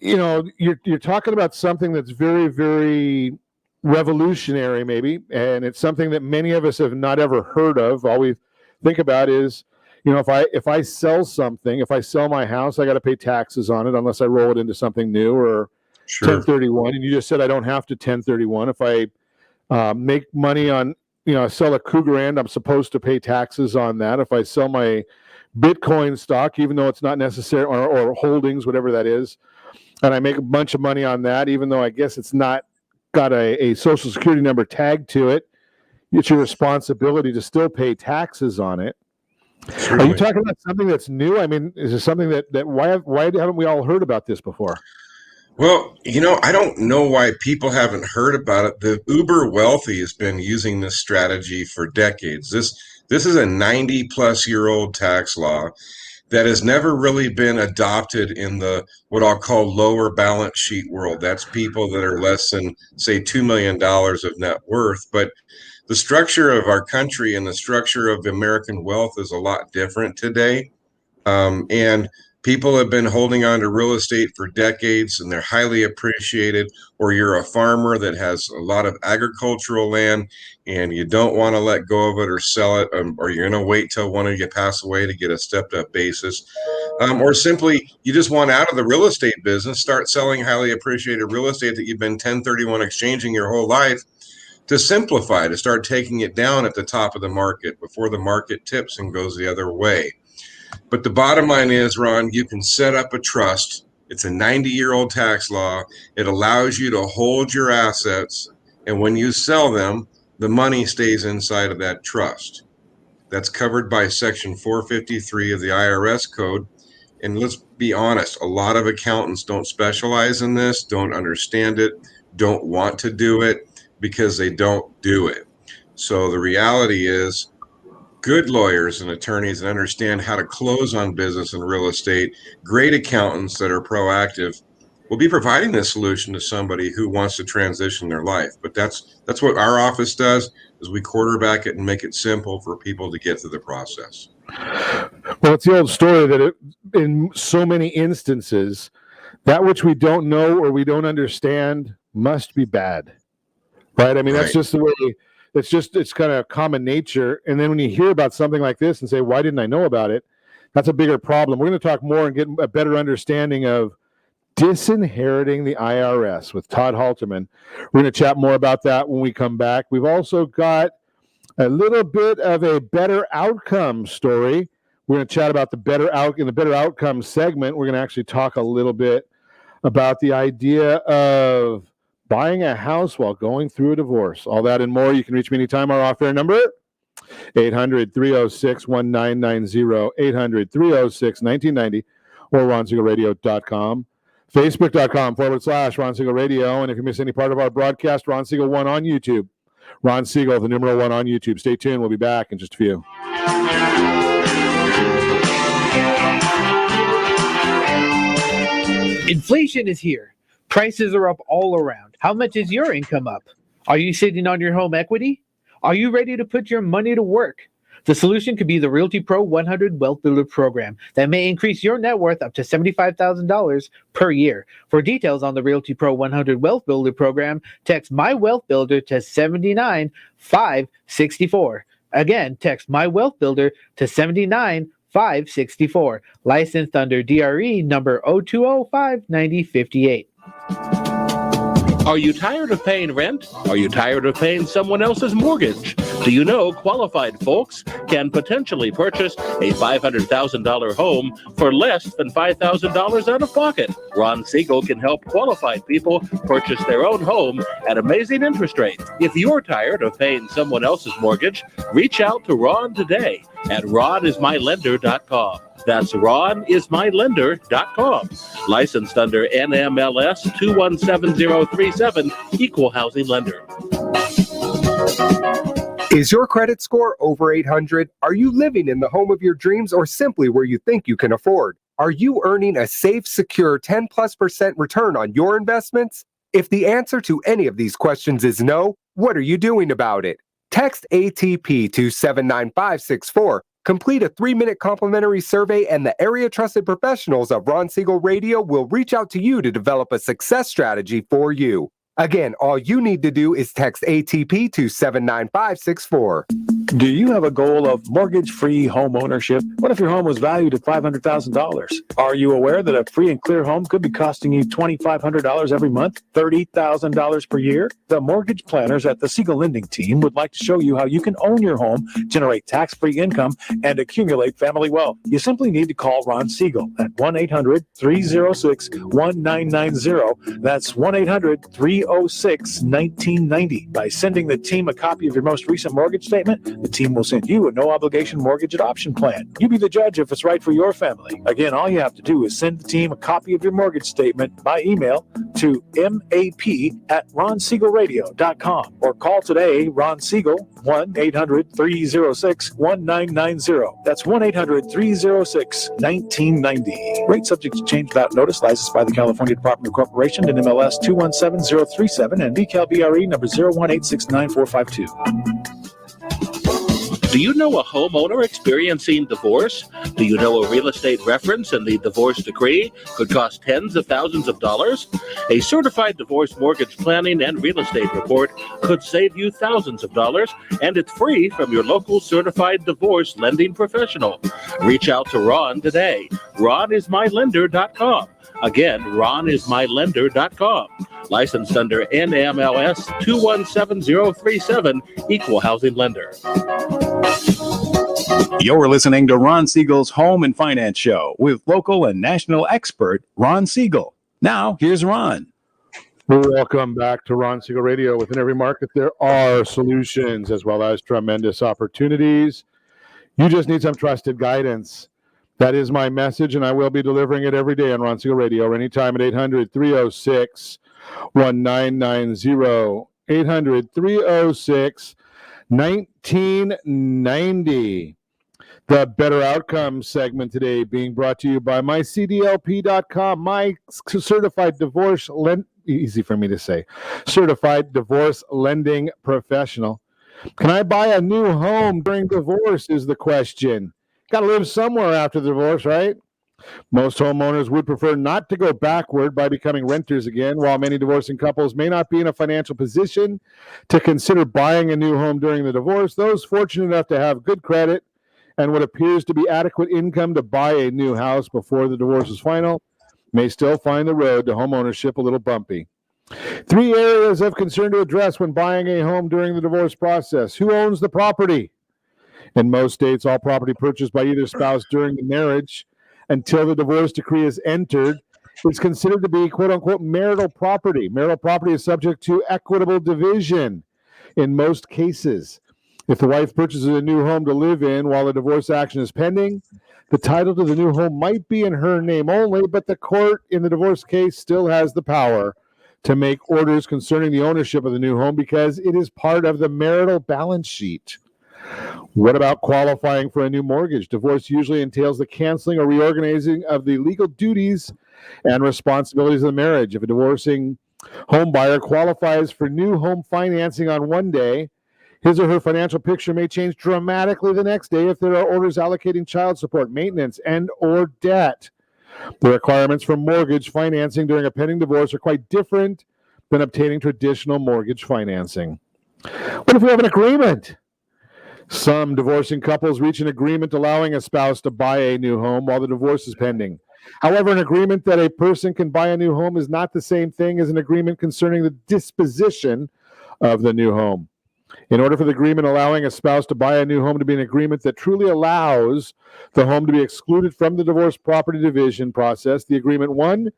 Speaker 2: you're talking about something that's very, very revolutionary, maybe, and it's something that many of us have not ever heard of. All we think about is, if I sell something, if I sell my house, I got to pay taxes on it unless I roll it into something new or
Speaker 3: Sure.
Speaker 2: 1031. And you just said I don't have to 1031. If I make money on, sell a Cougar and I'm supposed to pay taxes on that. If I sell my Bitcoin stock, even though it's not necessary, or holdings, whatever that is, and I make a bunch of money on that, even though I guess it's not got a Social Security number tagged to it, it's your responsibility to still pay taxes on it.
Speaker 3: Certainly.
Speaker 2: Are you talking about something that's new? I mean, is it something that why haven't we all heard about this before?
Speaker 3: Well, I don't know why people haven't heard about it. The uber wealthy has been using this strategy for decades. This is a 90-plus-year-old tax law that has never really been adopted in the what I'll call lower balance sheet world. That's people that are less than, say, $2 million of net worth. But the structure of our country and the structure of American wealth is a lot different today. And People have been holding on to real estate for decades and they're highly appreciated, or you're a farmer that has a lot of agricultural land and you don't want to let go of it or sell it, or you're going to wait till one of you pass away to get a stepped up basis. Or simply you just want out of the real estate business, start selling highly appreciated real estate that you've been 1031 exchanging your whole life, to simplify, to start taking it down at the top of the market before the market tips and goes the other way. But the bottom line is, Ron, you can set up a trust. It's a 90-year-old tax law. It allows you to hold your assets, and when you sell them, the money stays inside of that trust. That's covered by Section 453 of the IRS code. And let's be honest, a lot of accountants don't specialize in this, don't understand it, don't want to do it because they don't do it. So the reality is, good lawyers and attorneys that understand how to close on business and real estate, great accountants that are proactive, will be providing this solution to somebody who wants to transition their life. But that's what our office does, is we quarterback it and make it simple for people to get through the process.
Speaker 2: Well, it's the old story that in so many instances, that which we don't know or we don't understand must be bad, right? I mean, that's just the way. It's kind of common nature. And then when you hear about something like this and say, why didn't I know about it? That's a bigger problem. We're going to talk more and get a better understanding of disinheriting the IRS with Todd Halterman. We're going to chat more about that when we come back. We've also got a little bit of a better outcome story. We're going to chat about the better outcome segment. We're going to actually talk a little bit about the idea of buying a house while going through a divorce. All that and more. You can reach me anytime. Our off-air number, 800-306-1990, 800-306-1990, or RonSiegelRadio.com, Facebook.com/Ron Siegel Radio. And if you miss any part of our broadcast, Ron Siegel 1 on YouTube. Ron Siegel, the numeral 1 on YouTube. Stay tuned. We'll be back in just a few.
Speaker 6: Inflation is here. Prices are up all around. How much is your income up? Are you sitting on your home equity? Are you ready to put your money to work? The solution could be the Realty Pro 100 Wealth Builder program that may increase your net worth up to $75,000 per year. For details on the Realty Pro 100 Wealth Builder program, text My Wealth Builder to 79564. Again, text My Wealth Builder to 79564. Licensed under DRE number 02059058.
Speaker 10: Are you tired of paying rent? Are you tired of paying someone else's mortgage? Do you know qualified folks can potentially purchase a $500,000 home for less than $5,000 out of pocket? Ron Siegel can help qualified people purchase their own home at amazing interest rates. If you're tired of paying someone else's mortgage, reach out to Ron today at ronismylender.com. That's ronismylender.com. Licensed under NMLS 217037, Equal Housing Lender.
Speaker 12: Is your credit score over 800? Are you living in the home of your dreams or simply where you think you can afford? Are you earning a safe, secure 10+% return on your investments? If the answer to any of these questions is no, what are you doing about it? Text ATP to 79564. Complete a 3-minute complimentary survey and the area trusted professionals of Ron Siegel Radio will reach out to you to develop a success strategy for you. Again, all you need to do is text ATP to 79564.
Speaker 11: Do you have a goal of mortgage-free home ownership? What if your home was valued at $500,000? Are you aware that a free and clear home could be costing you $2,500 every month, $30,000 per year? The mortgage planners at the Siegel Lending Team would like to show you how you can own your home, generate tax-free income, and accumulate family wealth. You simply need to call Ron Siegel at 1-800-306-1990. That's 1-800-306-1990. By sending the team a copy of your most recent mortgage statement, the team will send you a no-obligation mortgage adoption plan. You be the judge if it's right for your family. Again, all you have to do is send the team a copy of your mortgage statement by email to map@ronsiegelradio.com or call today Ron Siegel 1-800-306-1990. That's 1-800-306-1990. Rate subject to change without notice. Licensed by the California Department of Corporation and MLS 217037 and BCAL BRE number 018694452.
Speaker 10: Do you know a homeowner experiencing divorce? Do you know a real estate reference and the divorce decree could cost tens of thousands of dollars? A certified divorce mortgage planning and real estate report could save you thousands of dollars, and it's free from your local certified divorce lending professional. Reach out to Ron today. RonIsMyLender.com. Again, RonIsMyLender.com. Licensed under NMLS 217037, Equal Housing Lender.
Speaker 11: You're listening to Ron Siegel's Home and Finance Show with local and national expert Ron Siegel. Now, here's Ron.
Speaker 2: Welcome back to Ron Siegel Radio. Within every market, there are solutions as well as tremendous opportunities. You just need some trusted guidance. That is my message, and I will be delivering it every day on Ron Siegel Radio, or anytime at 800-306-1990, 800-306-1990. The Better Outcomes segment today being brought to you by mycdlp.com, my certified divorce easy for me to say, certified divorce lending professional. Can I buy a new home during divorce is the question. Got to live somewhere after the divorce, right? Most homeowners would prefer not to go backward by becoming renters again, while many divorcing couples may not be in a financial position to consider buying a new home during the divorce. Those fortunate enough to have good credit and what appears to be adequate income to buy a new house before the divorce is final may still find the road to home ownership a little bumpy. 3 areas of concern to address when buying a home during the divorce process. Who owns the property? In most states, all property purchased by either spouse during the marriage until the divorce decree is entered is considered to be quote-unquote marital property. Marital property is subject to equitable division in most cases. If the wife purchases a new home to live in while the divorce action is pending, the title to the new home might be in her name only, but the court in the divorce case still has the power to make orders concerning the ownership of the new home because it is part of the marital balance sheet. What about qualifying for a new mortgage? Divorce usually entails the canceling or reorganizing of the legal duties and responsibilities of the marriage. If a divorcing home buyer qualifies for new home financing on one day, his or her financial picture may change dramatically the next day if there are orders allocating child support, maintenance, and or debt. The requirements for mortgage financing during a pending divorce are quite different than obtaining traditional mortgage financing. What if we have an agreement? Some divorcing couples reach an agreement allowing a spouse to buy a new home while the divorce is pending. However, an agreement that a person can buy a new home is not the same thing as an agreement concerning the disposition of the new home. In order for the agreement allowing a spouse to buy a new home to be an agreement that truly allows the home to be excluded from the divorce property division process, the agreement 1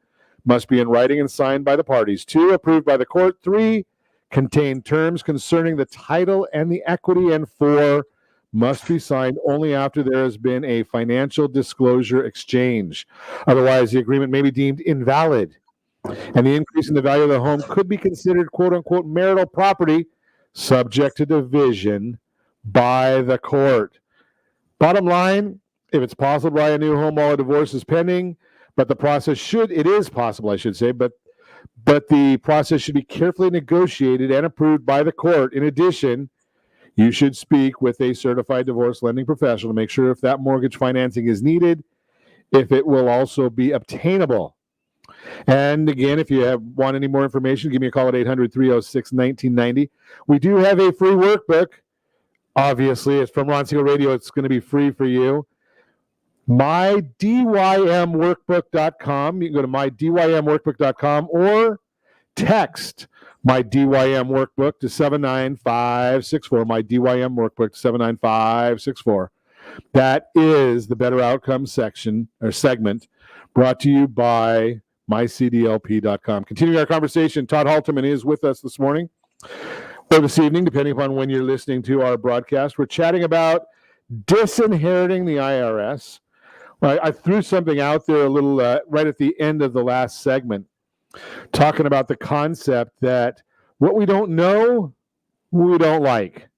Speaker 2: must be in writing and signed by the parties. 2, approved by the court. 3, contain terms concerning the title and the equity. And 4, must be signed only after there has been a financial disclosure exchange. Otherwise, the agreement may be deemed invalid, and the increase in the value of the home could be considered quote-unquote marital property subject to division by the court. Bottom line, if it's possible to buy a new home while a divorce is pending, but the process it is possible, I should say, but the process should be carefully negotiated and approved by the court. In addition, you should speak with a certified divorce lending professional to make sure if that mortgage financing is needed, if it will also be obtainable. And again, if you want any more information, give me a call at 800-306-1990. We do have a free workbook. Obviously, it's from Ron Siegel Radio. It's going to be free for you. MyDYMWorkbook.com. You can go to MyDYMWorkbook.com or text My DYM Workbook to 79564. My DYM Workbook to 79564. That is the Better Outcomes section or segment brought to you by mycdlp.com. Continuing our conversation, Todd Halterman is with us this morning or this evening, depending upon when you're listening to our broadcast. We're chatting about disinheriting the IRS. I threw something out there a little right at the end of the last segment, talking about the concept that what we don't know, we don't like.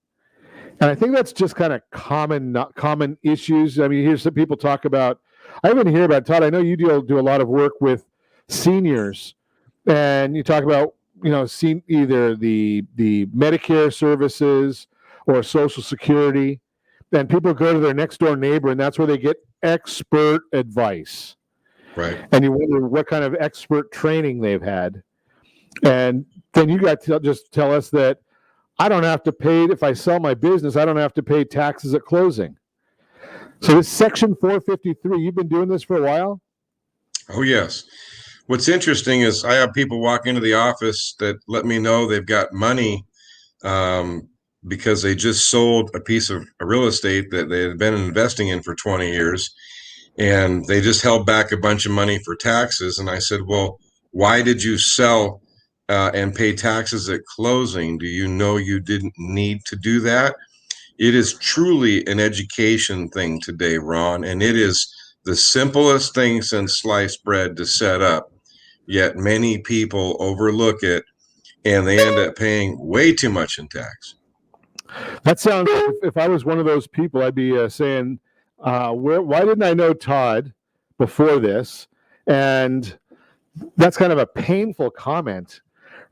Speaker 2: And I think that's just kind of common issues. I mean, here's some people talk about, I even hear about, Todd, I know you do a lot of work with seniors, and you talk about, either the Medicare services or Social Security, and people go to their next door neighbor, and that's where they get expert advice.
Speaker 3: Right.
Speaker 2: And you wonder what kind of expert training they've had. And then you got to just tell us that I don't have to pay, if I sell my business, I don't have to pay taxes at closing. So this Section 453, you've been doing this for a while?
Speaker 3: Oh, yes. What's interesting is I have people walk into the office that let me know they've got money because they just sold a piece of real estate that they had been investing in for 20 years. And they just held back a bunch of money for taxes. And I said, well, why did you sell and pay taxes at closing? Do you know you didn't need to do that? It is truly an education thing today, Ron, and it is the simplest thing since sliced bread to set up. Yet many people overlook it, and they end up paying way too much in tax.
Speaker 2: That sounds, if I was one of those people, I'd be saying, why didn't I know Todd before this? And that's kind of a painful comment,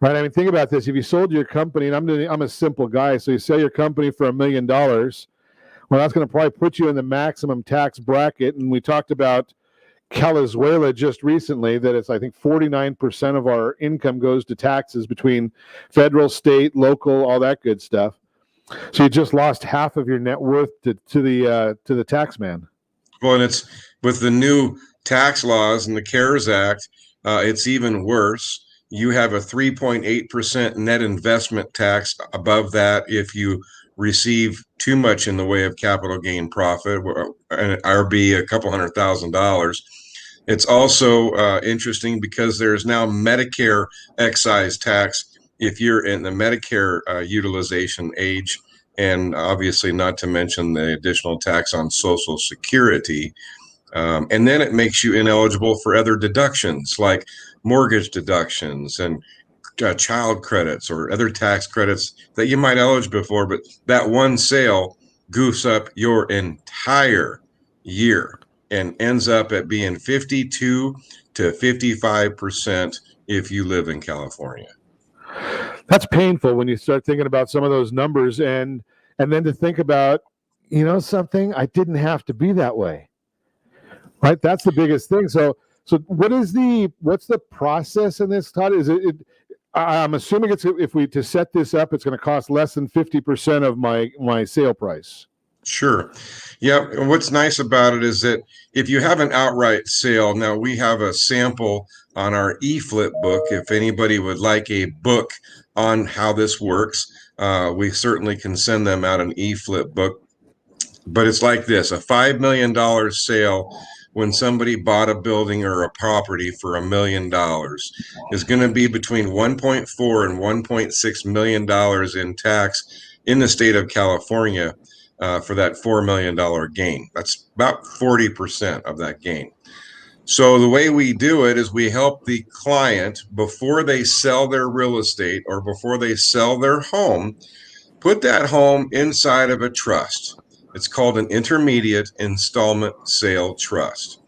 Speaker 2: right? I mean, think about this. If you sold your company, and I'm a simple guy, so you sell your company for $1 million, well, that's going to probably put you in the maximum tax bracket. And we talked about Calizuela just recently, that it's, I think, 49% of our income goes to taxes between federal, state, local, all that good stuff. So you just lost half of your net worth to the tax man.
Speaker 3: Well, and it's with the new tax laws and the CARES Act, it's even worse. You have a 3.8% net investment tax above that if you receive too much in the way of capital gain profit, or be a couple $100,000. It's also interesting because there's now Medicare Excise Tax if you're in the Medicare utilization age, and obviously not to mention the additional tax on Social Security. And then it makes you ineligible for other deductions like mortgage deductions and child credits or other tax credits that you might eligible for, but that one sale goofs up your entire year and ends up at being 52 to 55% if you live in California.
Speaker 2: That's painful when you start thinking about some of those numbers, and then to think about, something, I didn't have to be that way, right? That's the biggest thing. So what's the process in this, Todd? Is it I'm assuming to set this up, it's going to cost less than 50% of my sale price.
Speaker 3: Sure. Yeah. And what's nice about it is that if you have an outright sale, now we have a sample on our eFlip book. If anybody would like a book on how this works, we certainly can send them out an eFlip book. But it's like this: a $5 million sale when somebody bought a building or a property for $1 million is going to be between $1.4 and $1.6 million in tax in the state of California for that $4 million gain. That's about 40% of that gain. So the way we do it is we help the client, before they sell their real estate or before they sell their home, put that home inside of a trust. It's called an intermediate installment sale trust.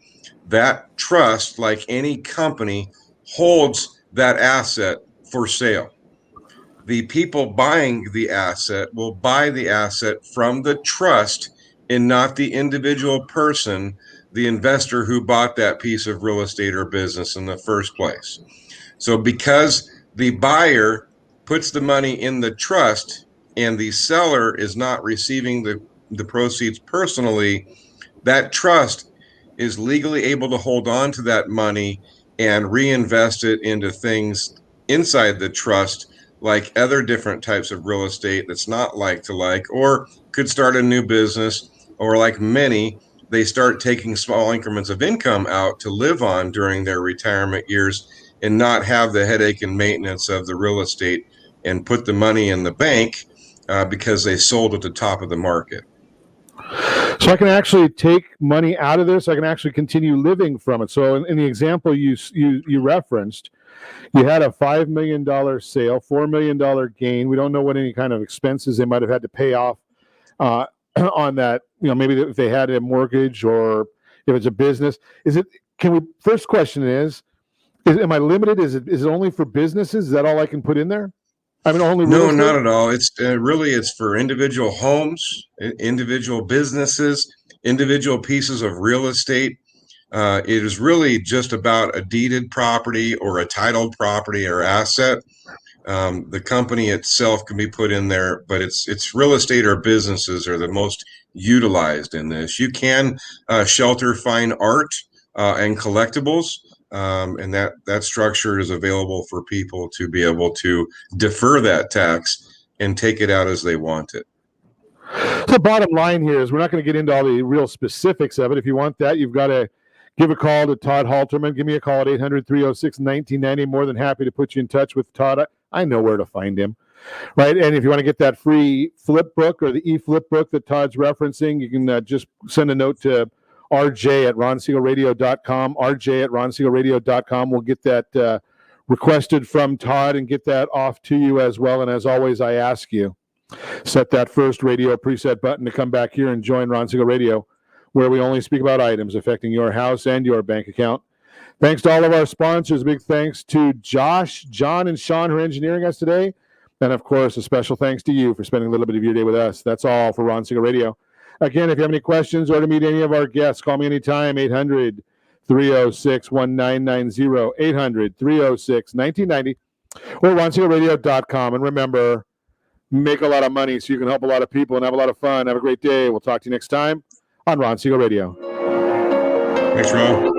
Speaker 3: That trust, like any company, holds that asset for sale. The people buying the asset will buy the asset from the trust and not the individual person, the investor who bought that piece of real estate or business in the first place. So because the buyer puts the money in the trust and the seller is not receiving the proceeds personally, that trust is legally able to hold on to that money and reinvest it into things inside the trust, like other different types of real estate that's not like to like, or could start a new business, or like many, they start taking small increments of income out to live on during their retirement years and not have the headache and maintenance of the real estate and put the money in the bank because they sold at the top of the market.
Speaker 2: So I can actually take money out of this. I can actually continue living from it. So in the example you referenced, you had a $5 million sale, $4 million gain. We don't know what any kind of expenses they might have had to pay off on that. Maybe if they had a mortgage or if it's a business. First question is am I limited? Is it only for businesses? Is that all I can put in there? I mean, only
Speaker 3: No,
Speaker 2: real estate?
Speaker 3: not at all. It's really it's for individual homes, individual businesses, individual pieces of real estate. It is really just about a deeded property or a titled property or asset. The company itself can be put in there, but it's real estate or businesses are the most utilized in this. You can shelter fine art and collectibles, and that structure is available for people to be able to defer that tax and take it out as they want it.
Speaker 2: So bottom line here is we're not going to get into all the real specifics of it. If you want that, you've got to give a call to Todd Halterman. Give me a call at 800-306-1990. More than happy to put you in touch with Todd. I know where to find him, right? And if you want to get that free flip book or the e-flip book that Todd's referencing, you can just send a note to RJ at RonSiegelRadio.com. RJ at RonSiegelRadio.com. We'll get that requested from Todd and get that off to you as well. And as always, I ask you, set that first radio preset button to come back here and join Ron Siegel Radio, where we only speak about items affecting your house and your bank account. Thanks to all of our sponsors. Big thanks to Josh, John, and Sean who are engineering us today. And, of course, a special thanks to you for spending a little bit of your day with us. That's all for Ron Siegel Radio. Again, if you have any questions or to meet any of our guests, call me anytime, 800-306-1990, 800-306-1990, or RonSiegelRadio.com. And remember, make a lot of money so you can help a lot of people and have a lot of fun. Have a great day. We'll talk to you next time on Ron Siegel Radio.
Speaker 3: Thanks, Ron.